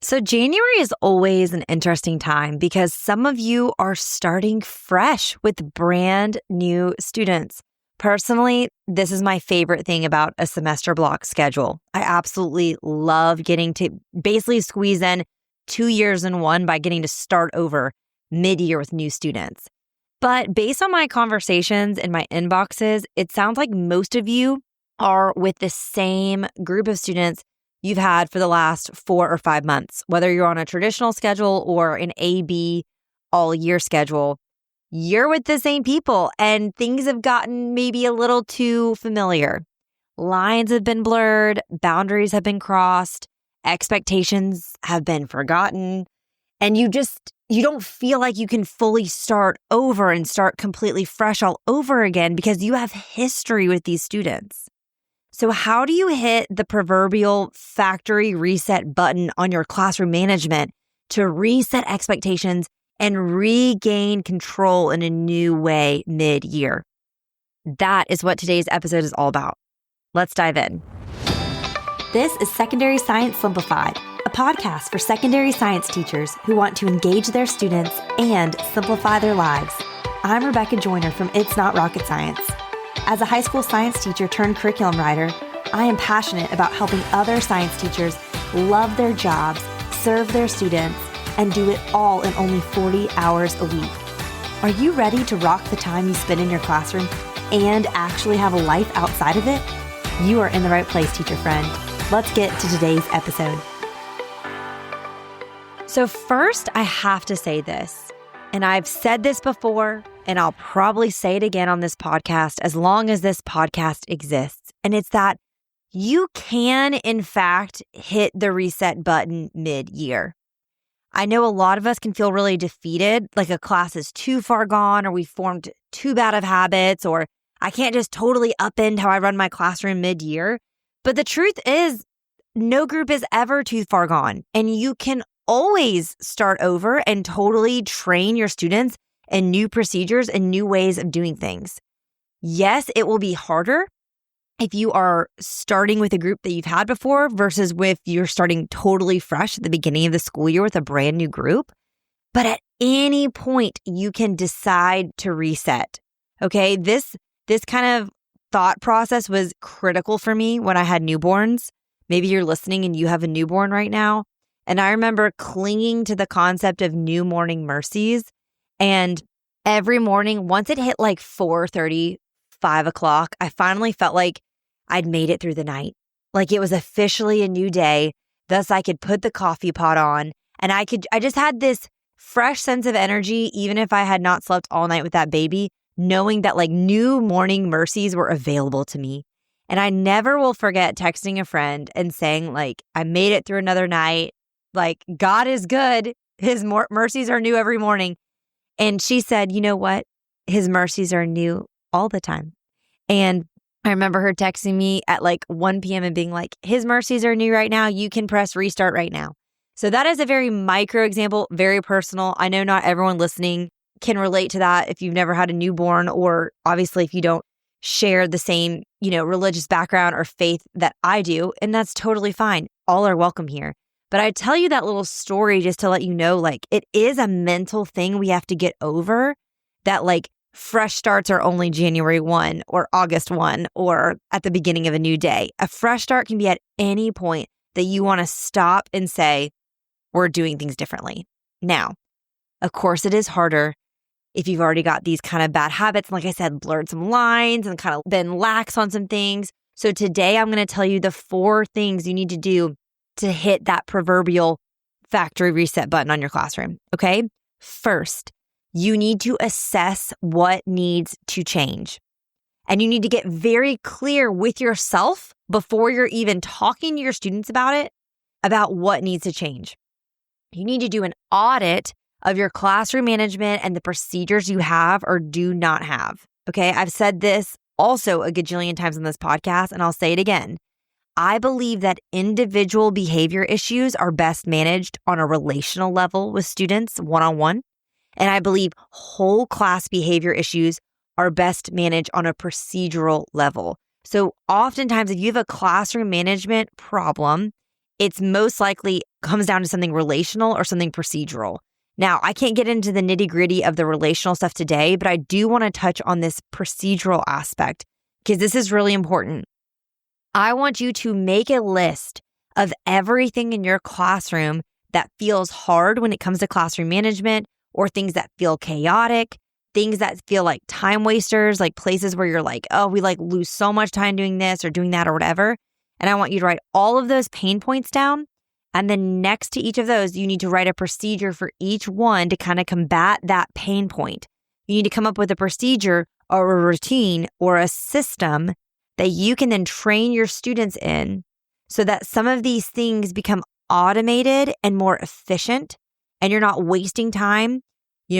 So January is always an interesting time because some of you are starting fresh with brand new students. Personally, this is my favorite thing about a semester block schedule. I absolutely love getting to basically squeeze in 2 years in one by getting to start over mid-year with new students. But based on my conversations in my inboxes, it sounds like most of you are with the same group of students you've had for the last 4 or 5 months, whether you're on a traditional schedule or an AB all year schedule. You're with the same people and things have gotten maybe a little too familiar. Lines have been blurred, boundaries have been crossed, expectations have been forgotten, and you don't feel like you can fully start over and start completely fresh all over again because you have history with these students. So how do you hit the proverbial factory reset button on your classroom management to reset expectations and regain control in a new way mid-year? That is what today's episode is all about. Let's dive in. This is Secondary Science Simplified, a podcast for secondary science teachers who want to engage their students and simplify their lives. I'm Rebecca Joyner from It's Not Rocket Science. As a high school science teacher turned curriculum writer, I am passionate about helping other science teachers love their jobs, serve their students, and do it all in only 40 hours a week. Are you ready to rock the time you spend in your classroom and actually have a life outside of it? You are in the right place, teacher friend. Let's get to today's episode. So first, I have to say this, and I've said this before, and I'll probably say it again on this podcast as long as this podcast exists. And it's that you can, in fact, hit the reset button mid-year. I know a lot of us can feel really defeated, like a class is too far gone, or we formed too bad of habits, or I can't just totally upend how I run my classroom mid-year. But the truth is, no group is ever too far gone, and you can always start over and totally train your students and new procedures and new ways of doing things. Yes, it will be harder if you are starting with a group that you've had before versus if you're starting totally fresh at the beginning of the school year with a brand new group. But at any point, you can decide to reset. Okay, this kind of thought process was critical for me when I had newborns. Maybe you're listening and you have a newborn right now. And I remember clinging to the concept of new morning mercies. And every morning, once it hit like 4:30, 5 o'clock, I finally felt like I'd made it through the night. Like it was officially a new day. Thus, I could put the coffee pot on and I just had this fresh sense of energy, even if I had not slept all night with that baby, knowing that like new morning mercies were available to me. And I never will forget texting a friend and saying like, I made it through another night. Like God is good. His mercies are new every morning. And she said, you know what? His mercies are new all the time. And I remember her texting me at like 1 p.m. and being like, his mercies are new right now. You can press restart right now. So that is a very micro example, very personal. I know not everyone listening can relate to that if you've never had a newborn, or obviously if you don't share the same, religious background or faith that I do. And that's totally fine. All are welcome here. But I tell you that little story just to let you know, like, it is a mental thing we have to get over, that like fresh starts are only January 1 or August 1 or at the beginning of a new day. A fresh start can be at any point that you want to stop and say, we're doing things differently. Now, of course, it is harder if you've already got these kind of bad habits. And like I said, blurred some lines and kind of been lax on some things. So today I'm going to tell you the 4 things you need to do to hit that proverbial factory reset button on your classroom. Okay. First, you need to assess what needs to change. And you need to get very clear with yourself before you're even talking to your students about it, about what needs to change. You need to do an audit of your classroom management and the procedures you have or do not have. Okay. I've said this also a gajillion times on this podcast, and I'll say it again. I believe that individual behavior issues are best managed on a relational level with students one-on-one. And I believe whole class behavior issues are best managed on a procedural level. So oftentimes, if you have a classroom management problem, it's most likely comes down to something relational or something procedural. Now, I can't get into the nitty-gritty of the relational stuff today, but I do want to touch on this procedural aspect because this is really important. I want you to make a list of everything in your classroom that feels hard when it comes to classroom management, or things that feel chaotic, things that feel like time wasters, like places where you're like, oh, we like lose so much time doing this or doing that or whatever. And I want you to write all of those pain points down. And then next to each of those, you need to write a procedure for each one to kind of combat that pain point. You need to come up with a procedure or a routine or a system that you can then train your students in so that some of these things become automated and more efficient, and you're not wasting time,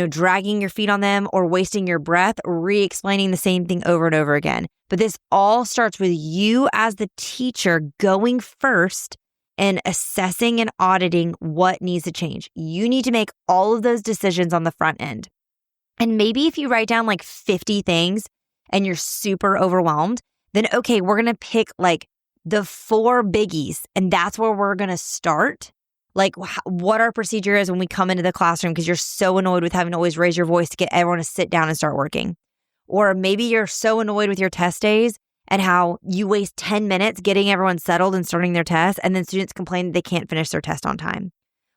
dragging your feet on them or wasting your breath, re-explaining the same thing over and over again. But this all starts with you as the teacher going first and assessing and auditing what needs to change. You need to make all of those decisions on the front end. And maybe if you write down like 50 things and you're super overwhelmed, then okay, we're going to pick like the 4 biggies, and that's where we're going to start. Like what our procedure is when we come into the classroom because you're so annoyed with having to always raise your voice to get everyone to sit down and start working. Or maybe you're so annoyed with your test days and how you waste 10 minutes getting everyone settled and starting their test, and then students complain that they can't finish their test on time.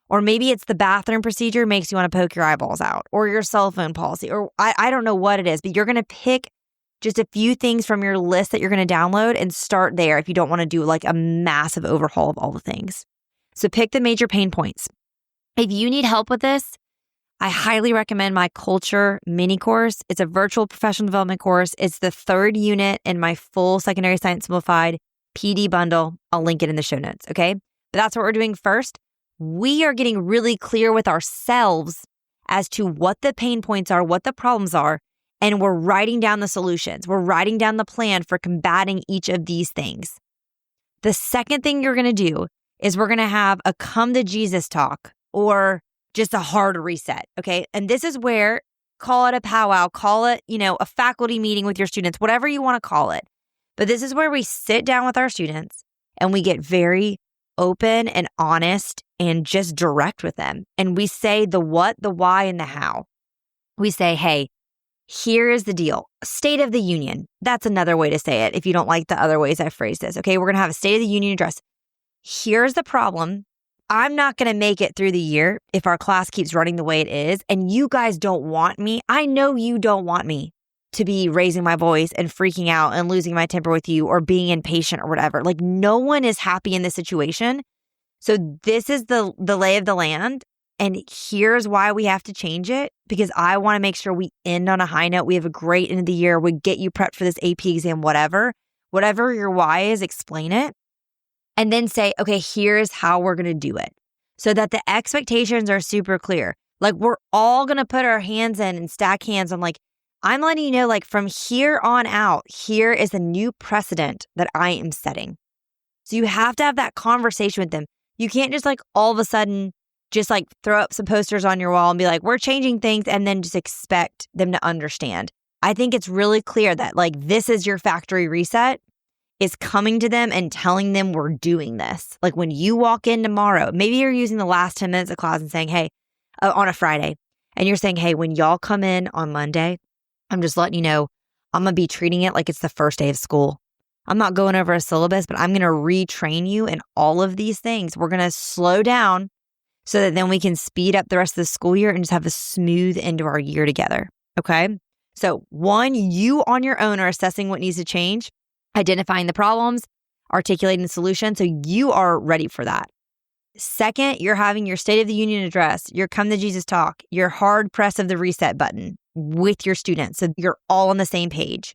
Or maybe it's the bathroom procedure makes you want to poke your eyeballs out, or your cell phone policy, or I don't know what it is, but you're going to pick just a few things from your list that you're going to download and start there if you don't want to do like a massive overhaul of all the things. So pick the major pain points. If you need help with this, I highly recommend my Culture mini course. It's a virtual professional development course. It's the 3rd unit in my full Secondary Science Simplified PD bundle. I'll link it in the show notes, okay? But that's what we're doing first. We are getting really clear with ourselves as to what the pain points are, what the problems are, and we're writing down the solutions. We're writing down the plan for combating each of these things. The second thing you're going to do is we're going to have a come to Jesus talk, or just a hard reset, okay? And this is where, call it a powwow, call it, a faculty meeting with your students, whatever you want to call it. But this is where we sit down with our students and we get very open and honest and just direct with them. And we say the what, the why, and the how. We say, hey, here is the deal. State of the Union. That's another way to say it if you don't like the other ways I phrased this. Okay, we're going to have a State of the Union address. Here's the problem. I'm not going to make it through the year if our class keeps running the way it is, and you guys don't want me. I know you don't want me to be raising my voice and freaking out and losing my temper with you or being impatient or whatever. Like, no one is happy in this situation. So this is the lay of the land. And here's why we have to change it, because I want to make sure we end on a high note. We have a great end of the year. We get you prepped for this AP exam, whatever your why is, explain it. And then say, okay, here's how we're going to do it, so that the expectations are super clear. Like, we're all going to put our hands in and stack hands on, like, I'm letting you know, like, from here on out, here is a new precedent that I am setting. So you have to have that conversation with them. You can't just like all of a sudden just like throw up some posters on your wall and be like, we're changing things, and then just expect them to understand. I think it's really clear that like this is your factory reset, is coming to them and telling them we're doing this. Like when you walk in tomorrow, maybe you're using the last 10 minutes of class and saying, hey, on a Friday, and you're saying, hey, when y'all come in on Monday, I'm just letting you know, I'm going to be treating it like it's the first day of school. I'm not going over a syllabus, but I'm going to retrain you in all of these things. We're going to slow down so that then we can speed up the rest of the school year and just have a smooth end to our year together. Okay. So 1, you on your own are assessing what needs to change, identifying the problems, articulating the solution. So you are ready for that. Second, you're having your State of the Union address, your come to Jesus talk, your hard press of the reset button with your students. So you're all on the same page.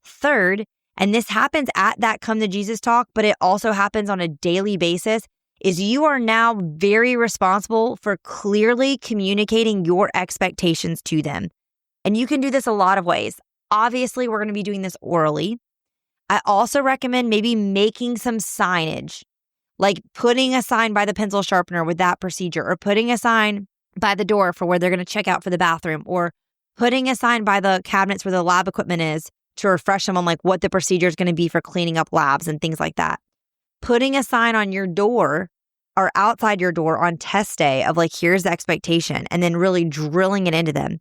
Third, and this happens at that come to Jesus talk, but it also happens on a daily basis, is you are now very responsible for clearly communicating your expectations to them. And you can do this a lot of ways. Obviously, we're going to be doing this orally. I also recommend maybe making some signage, like putting a sign by the pencil sharpener with that procedure, or putting a sign by the door for where they're going to check out for the bathroom, or putting a sign by the cabinets where the lab equipment is to refresh them on like what the procedure is going to be for cleaning up labs and things like that. Putting a sign on your door are outside your door on test day of like, here's the expectation, and then really drilling it into them.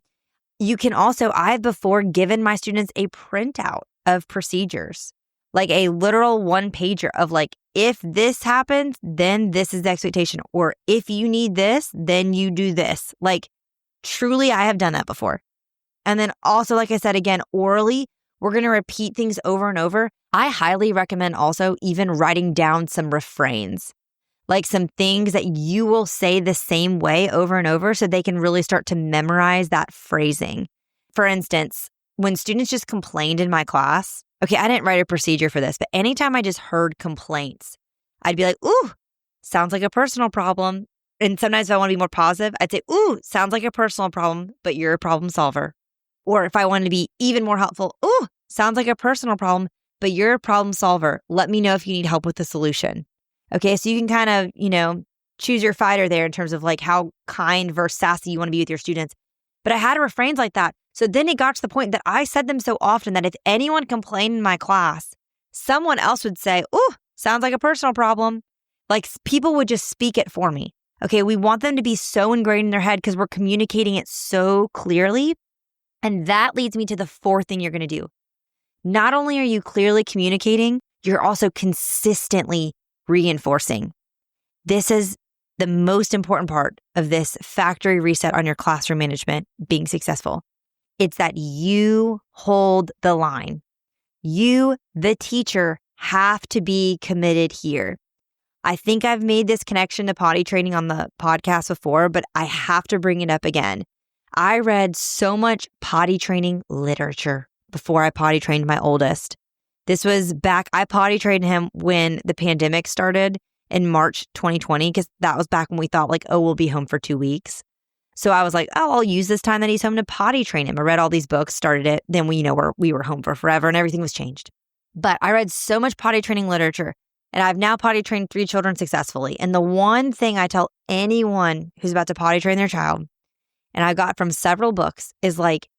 You can also, I've before given my students a printout of procedures, like a literal one pager of like, if this happens, then this is the expectation. Or if you need this, then you do this. Like truly, I have done that before. And then also, like I said, again, orally, we're going to repeat things over and over. I highly recommend also even writing down some refrains, like some things that you will say the same way over and over so they can really start to memorize that phrasing. For instance, when students just complained in my class, okay, I didn't write a procedure for this, but anytime I just heard complaints, I'd be like, ooh, sounds like a personal problem. And sometimes if I want to be more positive, I'd say, ooh, sounds like a personal problem, but you're a problem solver. Or if I wanted to be even more helpful, ooh, sounds like a personal problem, but you're a problem solver. Let me know if you need help with the solution. Okay, so you can kind of, choose your fighter there in terms of like how kind versus sassy you want to be with your students. But I had refrains like that. So then it got to the point that I said them so often that if anyone complained in my class, someone else would say, ooh, sounds like a personal problem. Like people would just speak it for me. Okay, we want them to be so ingrained in their head because we're communicating it so clearly. And that leads me to the fourth thing you're going to do. Not only are you clearly communicating, you're also consistently reinforcing. This is the most important part of this factory reset on your classroom management being successful. It's that you hold the line. You, the teacher, have to be committed here. I think I've made this connection to potty training on the podcast before, but I have to bring it up again. I read so much potty training literature before I potty trained my oldest. This was back, I potty trained him when the pandemic started in March 2020, because that was back when we thought like, oh, we'll be home for 2 weeks. So I was like, oh, I'll use this time that he's home to potty train him. I read all these books, started it. Then we were home for forever and everything was changed. But I read so much potty training literature and I've now potty trained 3 children successfully. And the one thing I tell anyone who's about to potty train their child, and I got from several books, is like,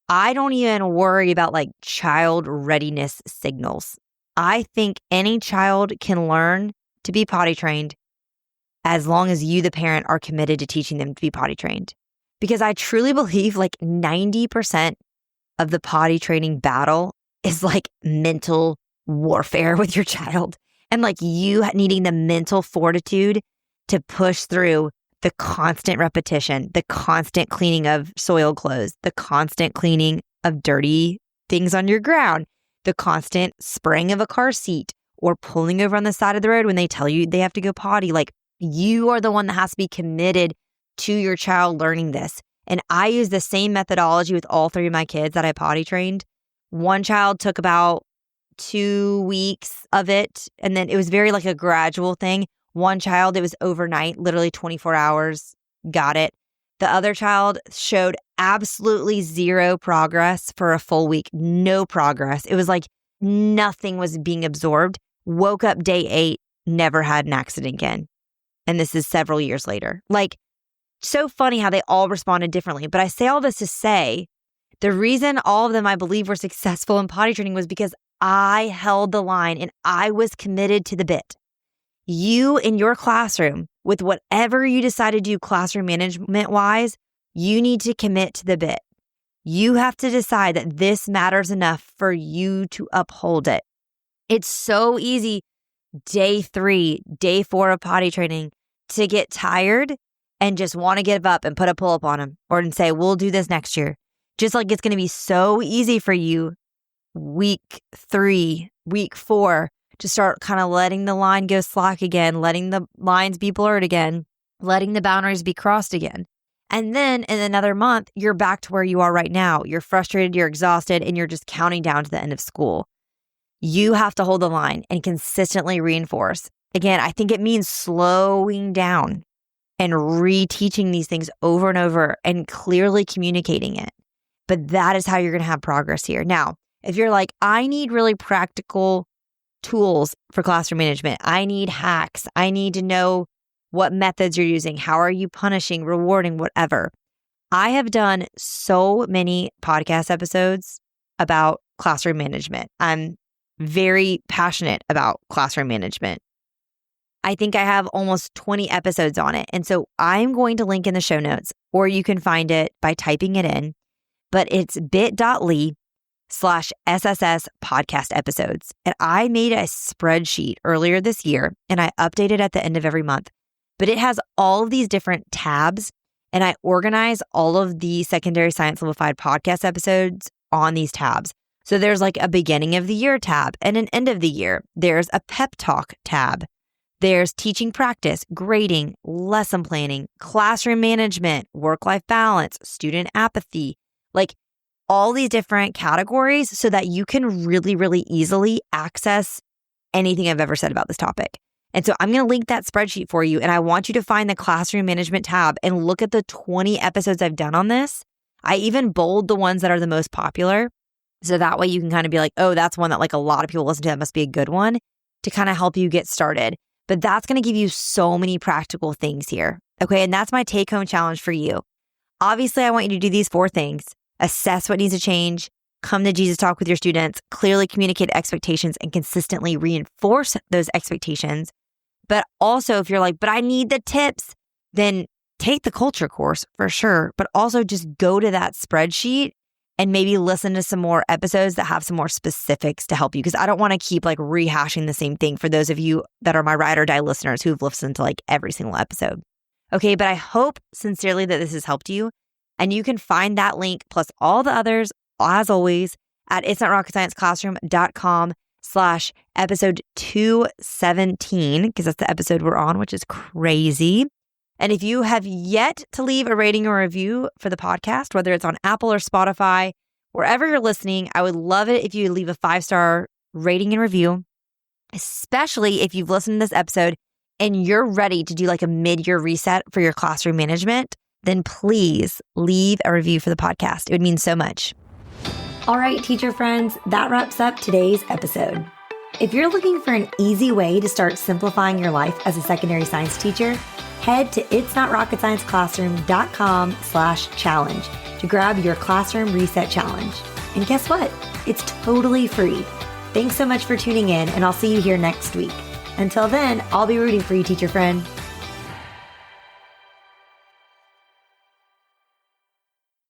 I don't even worry about like child readiness signals. I think any child can learn to be potty trained as long as you, the parent, are committed to teaching them to be potty trained. Because I truly believe like 90% of the potty training battle is like mental warfare with your child. And like you needing the mental fortitude to push through the constant repetition, the constant cleaning of soiled clothes, the constant cleaning of dirty things on your ground, the constant spraying of a car seat or pulling over on the side of the road when they tell you they have to go potty. Like you are the one that has to be committed to your child learning this. And I use the same methodology with all 3 of my kids that I potty trained. One child took about 2 weeks of it. And then it was very like a gradual thing. One child, it was overnight, literally 24 hours, got it. The other child showed absolutely zero progress for a full week, no progress. It was like nothing was being absorbed. Woke up day 8, never had an accident again. And this is several years later. Like, so funny how they all responded differently. But I say all this to say, the reason all of them, I believe, were successful in potty training was because I held the line and I was committed to the bit. You in your classroom, with whatever you decide to do classroom management wise, you need to commit to the bit. You have to decide that this matters enough for you to uphold it. It's so easy day 3, day 4 of potty training to get tired and just want to give up and put a pull-up on them or and say, we'll do this next year. Just like it's going to be so easy for you week 3, week 4, to start kind of letting the line go slack again, letting the lines be blurred again, letting the boundaries be crossed again. And then in another month, you're back to where you are right now. You're frustrated, you're exhausted, and you're just counting down to the end of school. You have to hold the line and consistently reinforce. Again, I think it means slowing down and reteaching these things over and over and clearly communicating it. But that is how you're going to have progress here. Now, if you're like, I need really practical tools for classroom management. I need hacks. I need to know what methods you're using. How are you punishing, rewarding, whatever. I have done so many podcast episodes about classroom management. I'm very passionate about classroom management. I think I have almost 20 episodes on it. And so I'm going to link in the show notes, or you can find it by typing it in, but it's bit.ly/SSS podcast episodes. And I made a spreadsheet earlier this year and I update it at the end of every month, but it has all of these different tabs and I organize all of the Secondary Science Simplified podcast episodes on these tabs. So there's like a beginning of the year tab and an end of the year. There's a pep talk tab. There's teaching practice, grading, lesson planning, classroom management, work-life balance, student apathy, like all these different categories so that you can really, really easily access anything I've ever said about this topic. And so I'm going to link that spreadsheet for you. And I want you to find the classroom management tab and look at the 20 episodes I've done on this. I even bold the ones that are the most popular. So that way you can kind of be like, oh, that's one that like a lot of people listen to. That must be a good one to kind of help you get started. But that's going to give you so many practical things here. Okay. And that's my take home challenge for you. Obviously, I want you to do these 4 things: assess what needs to change, come to Jesus Talk with your students, clearly communicate expectations and consistently reinforce those expectations. But also if you're like, but I need the tips, then take the culture course for sure. But also just go to that spreadsheet and maybe listen to some more episodes that have some more specifics to help you. Because I don't want to keep like rehashing the same thing for those of you that are my ride or die listeners who've listened to like every single episode. Okay, but I hope sincerely that this has helped you. And you can find that link plus all the others, as always, at itsnotrocketscienceclassroom.com/episode 217, because that's the episode we're on, which is crazy. And if you have yet to leave a rating or review for the podcast, whether it's on Apple or Spotify, wherever you're listening, I would love it if you leave a 5-star rating and review, especially if you've listened to this episode and you're ready to do like a mid-year reset for your classroom management, then please leave a review for the podcast. It would mean so much. All right, teacher friends, that wraps up today's episode. If you're looking for an easy way to start simplifying your life as a secondary science teacher, head to itsnotrocketscienceclassroom.com/challenge to grab your classroom reset challenge. And guess what? It's totally free. Thanks so much for tuning in, and I'll see you here next week. Until then, I'll be rooting for you, teacher friend.